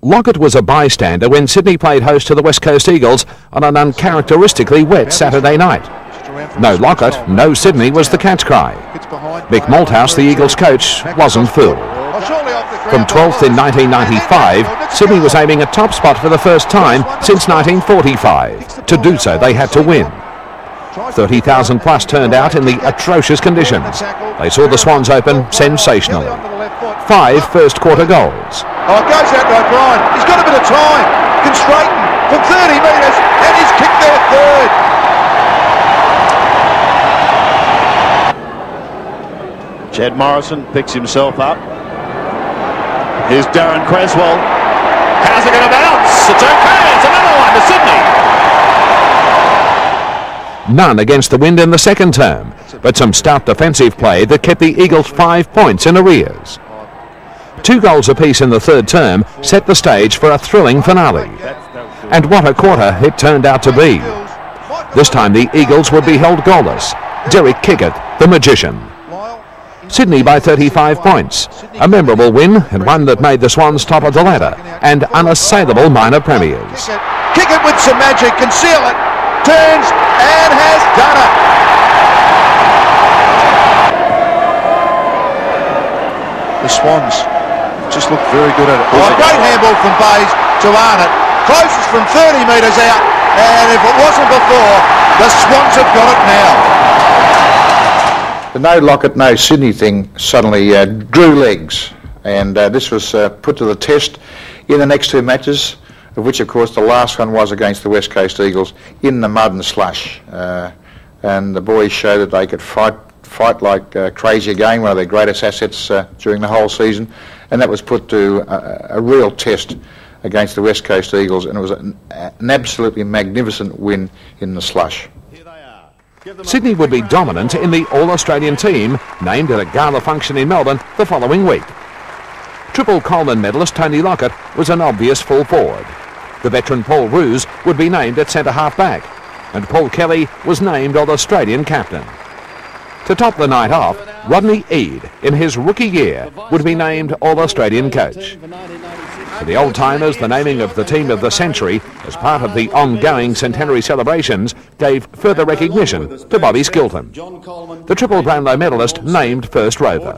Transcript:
Lockett was a bystander when Sydney played host to the West Coast Eagles on an uncharacteristically wet Saturday night. No Lockett, no Sydney was the catch cry. Mick Malthouse, the Eagles coach, wasn't fooled. From 12th in 1995, Sydney was aiming a top spot for the first time since 1945. To do so, they had to win. 30,000 plus turned out in the atrocious conditions. They saw the Swans open sensationally. 5 first quarter goals. Oh, it goes out to O'Brien. He's got a bit of time. Can straighten from 30 metres and he's kicked their third. Chad Morrison picks himself up. Here's Darren Creswell. How's it going to bounce? It's okay. It's another one to Sydney. None against the wind in the second term, but some stout defensive play that kept the Eagles 5 points in arrears. 2 goals apiece in the third term set the stage for a thrilling finale. And what a quarter it turned out to be. This time the Eagles would be held goalless. Derek Kickett, the magician. Sydney by 35 points. A memorable win and one that made the Swans top of the ladder and unassailable minor premiers. Kickett with some magic, can seal it, turns and has done it. The Swans just look very good at it. Oh, a great handball from Bays to Arnott. Closest from 30 metres out, and if it wasn't before, the Swans have got it now. The no Lockett, no Sydney thing suddenly drew legs, and this was put to the test in the next 2 matches, of which of course the last one was against the West Coast Eagles in the mud and slush, and the boys showed that they could fight like crazy again, one of their greatest assets during the whole season, and that was put to a real test against the West Coast Eagles, and it was an absolutely magnificent win in the slush. Sydney would be dominant in the All-Australian team, named at a gala function in Melbourne the following week. Triple Coleman medalist Tony Lockett was an obvious full forward. The veteran Paul Roos would be named at centre-half back, and Paul Kelly was named All-Australian captain. To top the night off, Rodney Eade, in his rookie year, would be named All-Australian coach. For the old-timers, the naming of the team of the century as part of the ongoing centenary celebrations gave further recognition to Bobby Skilton, the Triple Brownlow medalist named first rover.